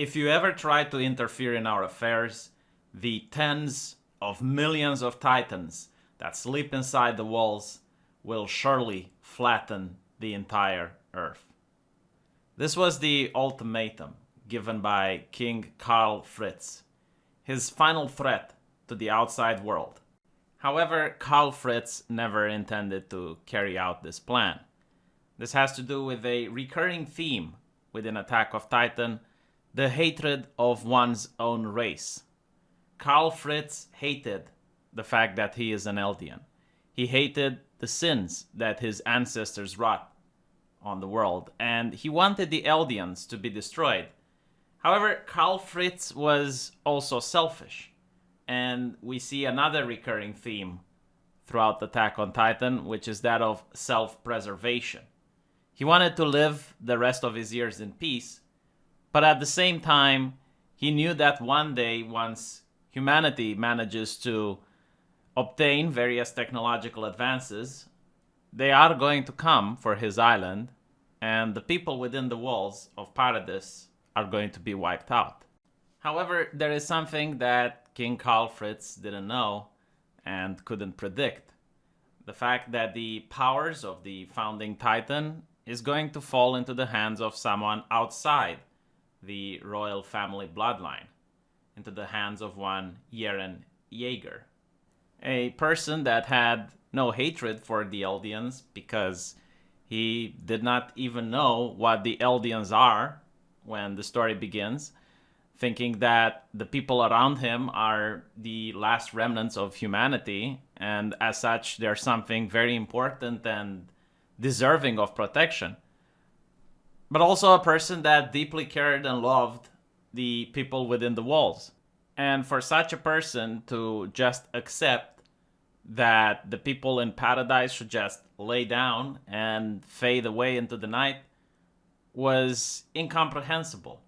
If you ever try to interfere in our affairs, the tens of millions of titans that sleep inside the walls will surely flatten the entire earth. This was the ultimatum given by King Karl Fritz, his final threat to the outside world. However, Karl Fritz never intended to carry out this plan. This has to do with a recurring theme within Attack of Titan, the hatred of one's own race. Karl Fritz hated the fact that he is an Eldian. He hated the sins that his ancestors wrought on the world, and he wanted the Eldians to be destroyed. However, Karl Fritz was also selfish, and we see another recurring theme throughout Attack on Titan, which is that of self-preservation. He wanted to live the rest of his years in peace, but at the same time, he knew that one day, once humanity manages to obtain various technological advances, they are going to come for his island, and the people within the walls of Paradis are going to be wiped out. However, there is something that King Karl Fritz didn't know and couldn't predict. The fact that the powers of the founding Titan is going to fall into the hands of someone outside the royal family bloodline, into the hands of one Eren Yeager, a person that had no hatred for the Eldians because he did not even know what the Eldians are when the story begins, thinking that the people around him are the last remnants of humanity, and as such, they're something very important and deserving of protection. But also a person that deeply cared and loved the people within the walls. And for such a person to just accept that the people in Paradise should just lay down and fade away into the night was incomprehensible.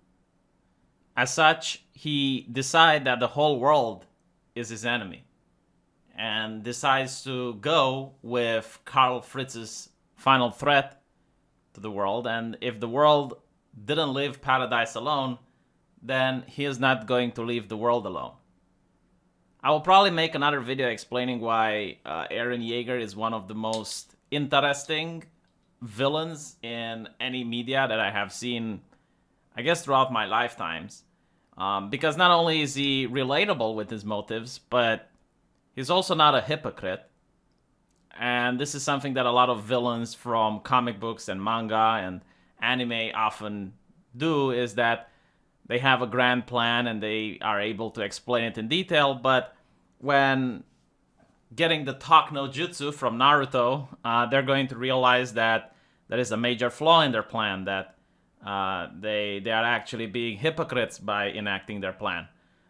As such, he decides that the whole world is his enemy and decides to go with Karl Fritz's final threat to the world. And if the world didn't leave Paradise alone, then he is not going to leave the world alone. I will probably make another video explaining why Eren Yeager is one of the most interesting villains in any media that I have seen, I guess, throughout my lifetimes. Because not only is he relatable with his motives, but he's also not a hypocrite. And this is something that a lot of villains from comic books and manga and anime often do, is that they have a grand plan and they are able to explain it in detail, but when getting the talk no jutsu from Naruto, they're going to realize that there is a major flaw in their plan, that they are actually being hypocrites by enacting their plan.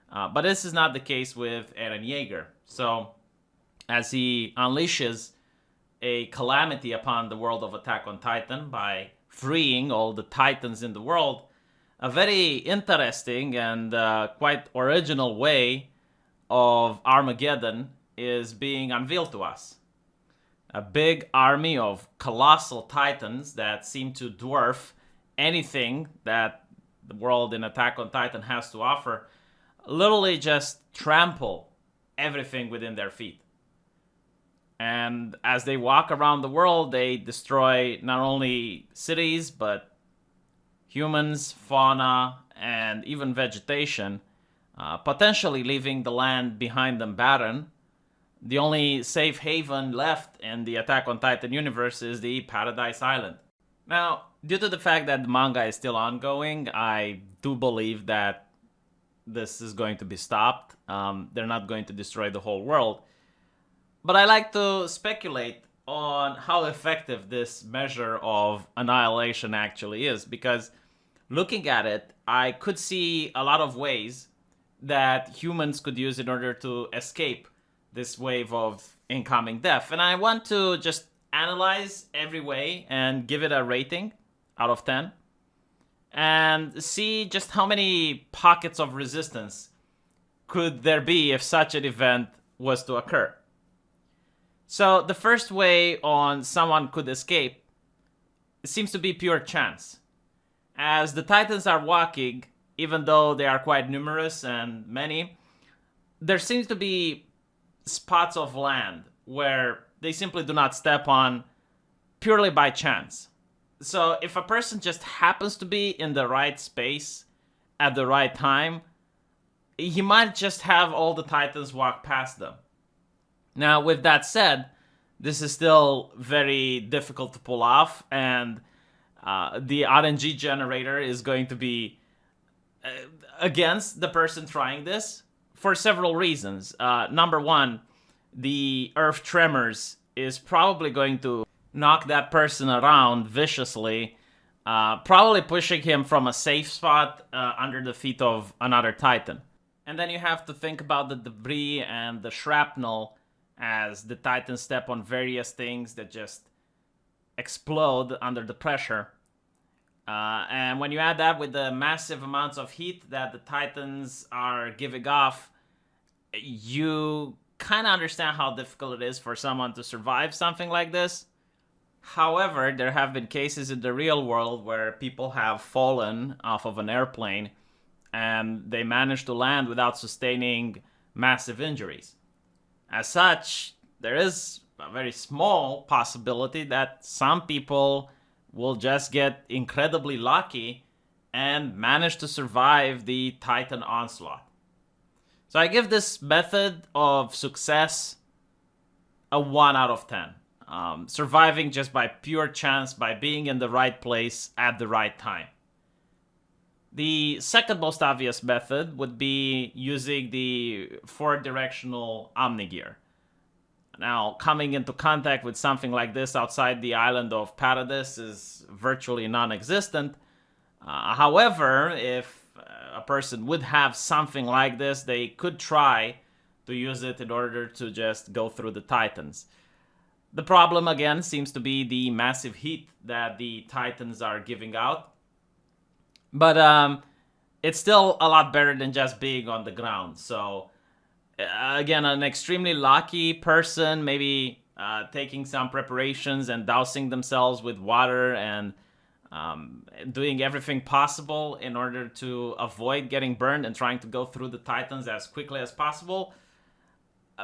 But this is not the case with Eren Yeager. So as he unleashes a calamity upon the world of Attack on Titan by freeing all the Titans in the world, a very interesting and quite original way of Armageddon is being unveiled to us. A big army of colossal Titans that seem to dwarf anything that the world in Attack on Titan has to offer, literally just trample everything within their feet. And as they walk around the world, they destroy not only cities, but humans, fauna, and even vegetation, potentially leaving the land behind them barren. The only safe haven left in the Attack on Titan universe is the Paradise Island. Now, due to the fact that the manga is still ongoing, I do believe that this is going to be stopped. They're not going to destroy the whole world. But I like to speculate on how effective this measure of annihilation actually is, because looking at it, I could see a lot of ways that humans could use in order to escape this wave of incoming death. And I want to just analyze every way and give it a rating out of 10 and see just how many pockets of resistance could there be if such an event was to occur. So the first way on someone could escape seems to be pure chance. As the Titans are walking, even though they are quite numerous and many, there seems to be spots of land where they simply do not step on purely by chance. So if a person just happens to be in the right space at the right time, he might just have all the Titans walk past them. Now, with that said, this is still very difficult to pull off, and the RNG generator is going to be against the person trying this for several reasons. Number one, the earth tremors is probably going to knock that person around viciously, probably pushing him from a safe spot under the feet of another Titan. And then you have to think about the debris and the shrapnel as the Titans step on various things that just explode under the pressure. And when you add that with the massive amounts of heat that the Titans are giving off, you kind of understand how difficult it is for someone to survive something like this. However, there have been cases in the real world where people have fallen off of an airplane and they managed to land without sustaining massive injuries. As such, there is a very small possibility that some people will just get incredibly lucky and manage to survive the Titan onslaught. So I give this method of success a 1 out of 10. Surviving just by pure chance, by being in the right place at the right time. The second most obvious method would be using the 4-directional Omnigear. Now, coming into contact with something like this outside the island of Paradis is virtually non-existent. However, if a person would have something like this, they could try to use it in order to just go through the Titans. The problem, again, seems to be the massive heat that the Titans are giving out. But it's still a lot better than just being on the ground. So, again, an extremely lucky person, maybe taking some preparations and dousing themselves with water and doing everything possible in order to avoid getting burned and trying to go through the Titans as quickly as possible,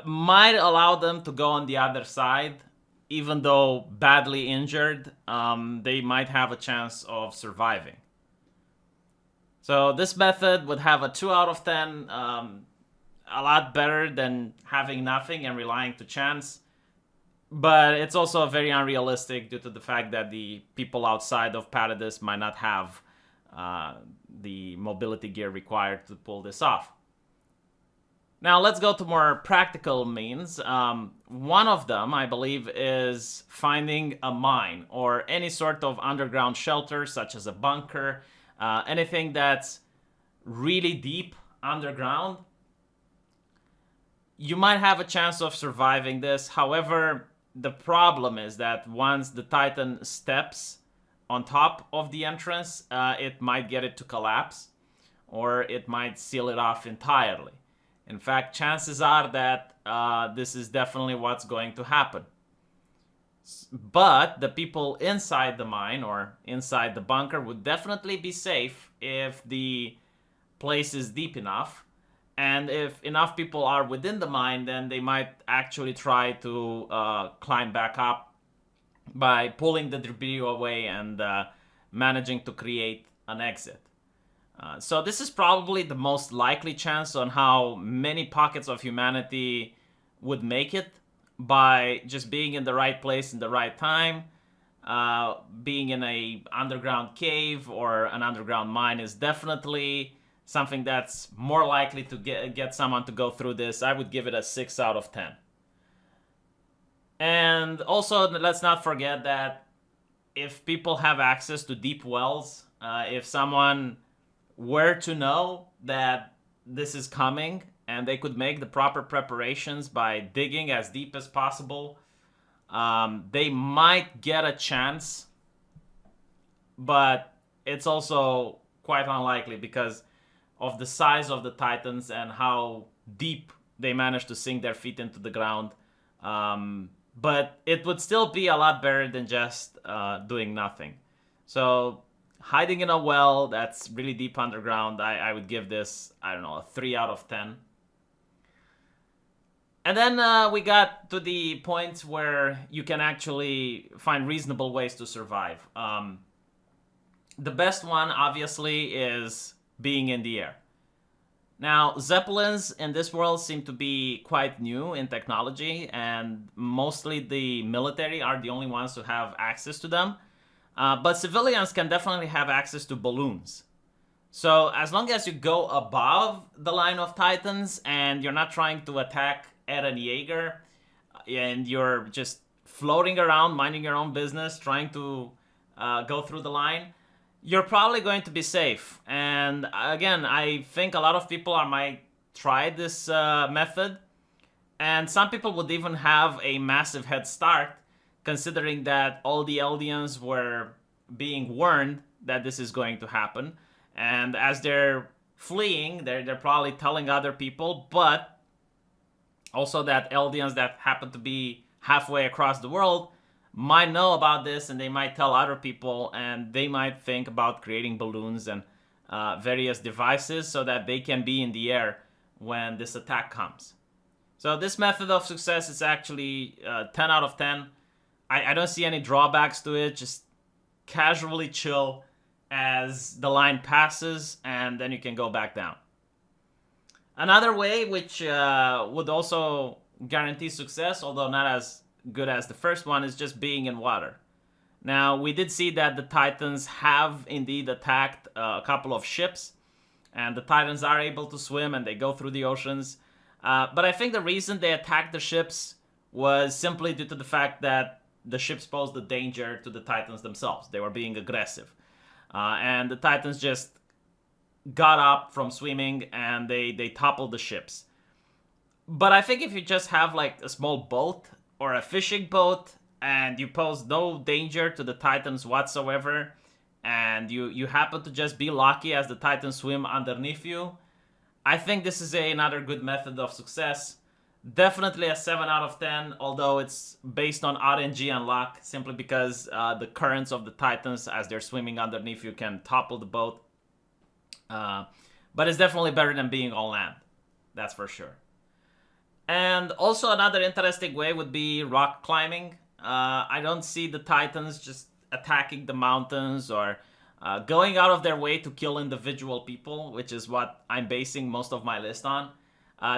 might allow them to go on the other side. Even though badly injured, they might have a chance of surviving. So this method would have a 2 out of 10, a lot better than having nothing and relying to chance. But it's also very unrealistic due to the fact that the people outside of Paradis might not have the mobility gear required to pull this off. Now let's go to more practical means. One of them, I believe, is finding a mine or any sort of underground shelter, such as a bunker, anything that's really deep underground. You might have a chance of surviving this. However, the problem is that once the Titan steps on top of the entrance, it might get it to collapse, or it might seal it off entirely. In fact, chances are that this is definitely what's going to happen. But the people inside the mine or inside the bunker would definitely be safe if the place is deep enough. And if enough people are within the mine, then they might actually try to climb back up by pulling the debris away and managing to create an exit. So this is probably the most likely chance on how many pockets of humanity would make it, by just being in the right place in the right time. Being in a underground cave or an underground mine is definitely something that's more likely to get someone to go through this. I would give it a 6 out of 10. And also, let's not forget that if people have access to deep wells, if someone were to know that this is coming and they could make the proper preparations by digging as deep as possible, they might get a chance, but it's also quite unlikely because of the size of the Titans and how deep they manage to sink their feet into the ground. But it would still be a lot better than just doing nothing. So hiding in a well that's really deep underground, I would give this, I don't know, a 3 out of 10. And then we got to the point where you can actually find reasonable ways to survive. The best one, obviously, is being in the air. Now, Zeppelins in this world seem to be quite new in technology, and mostly the military are the only ones who have access to them. But civilians can definitely have access to balloons. So as long as you go above the line of Titans and you're not trying to attack Eren Yeager, and you're just floating around, minding your own business, trying to go through the line, you're probably going to be safe. And again, I think a lot of people might try this method, and some people would even have a massive head start, considering that all the Eldians were being warned that this is going to happen. And as they're fleeing, they're probably telling other people, but also that Eldians that happen to be halfway across the world might know about this, and they might tell other people, and they might think about creating balloons and various devices so that they can be in the air when this attack comes. So this method of success is actually 10 out of 10. I don't see any drawbacks to it. Just casually chill as the line passes, and then you can go back down. Another way, which would also guarantee success, although not as good as the first one, is just being in water. Now, we did see that the Titans have indeed attacked a couple of ships, and the Titans are able to swim and they go through the oceans. But I think the reason they attacked the ships was simply due to the fact that the ships posed a danger to the Titans themselves. They were being aggressive. And the Titans just got up from swimming and they toppled the ships. But I think if you just have like a small boat or a fishing boat and you pose no danger to the Titans whatsoever, and you happen to just be lucky as the Titans swim underneath you, I think this is another good method of success. Definitely a 7 out of 10, although it's based on RNG and luck, simply because the currents of the Titans as they're swimming underneath you can topple the boat. But it's definitely better than being on land, that's for sure. And also another interesting way would be rock climbing. I don't see the Titans just attacking the mountains or going out of their way to kill individual people, which is what I'm basing most of my list on.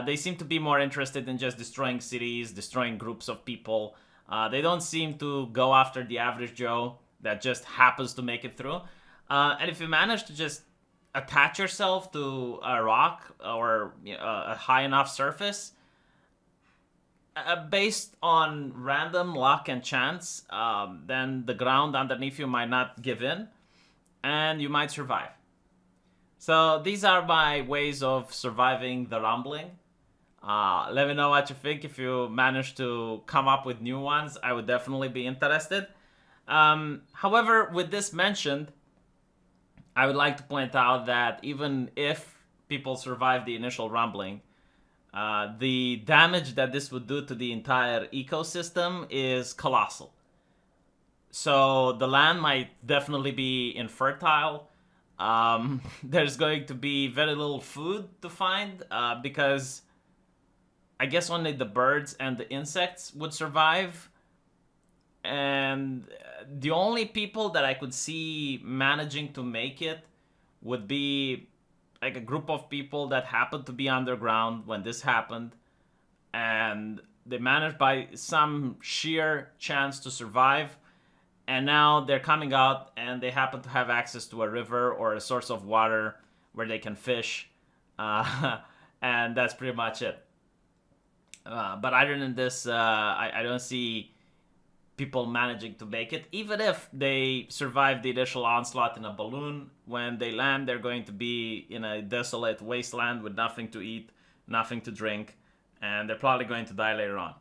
They seem to be more interested in just destroying cities, destroying groups of people. They don't seem to go after the average Joe that just happens to make it through. And if you manage to just attach yourself to a rock or a high enough surface, based on random luck and chance, then the ground underneath you might not give in, and you might survive. So these are my ways of surviving the rumbling. Let me know what you think. If you manage to come up with new ones, I would definitely be interested. However, with this mentioned, I would like to point out that even if people survive the initial rumbling, the damage that this would do to the entire ecosystem is colossal. So the land might definitely be infertile. There's going to be very little food to find because I guess only the birds and the insects would survive. And the only people that I could see managing to make it would be like a group of people that happened to be underground when this happened, and they managed by some sheer chance to survive, and now they're coming out and they happen to have access to a river or a source of water where they can fish, and that's pretty much it. But other than this, I don't see people managing to make it. Even if they survive the initial onslaught in a balloon, when they land, they're going to be in a desolate wasteland with nothing to eat, nothing to drink, and they're probably going to die later on.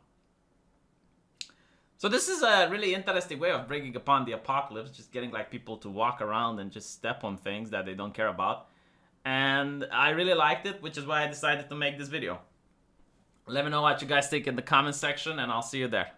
So this is a really interesting way of bringing upon the apocalypse, just getting like people to walk around and just step on things that they don't care about. And I really liked it, which is why I decided to make this video. Let me know what you guys think in the comment section, and I'll see you there.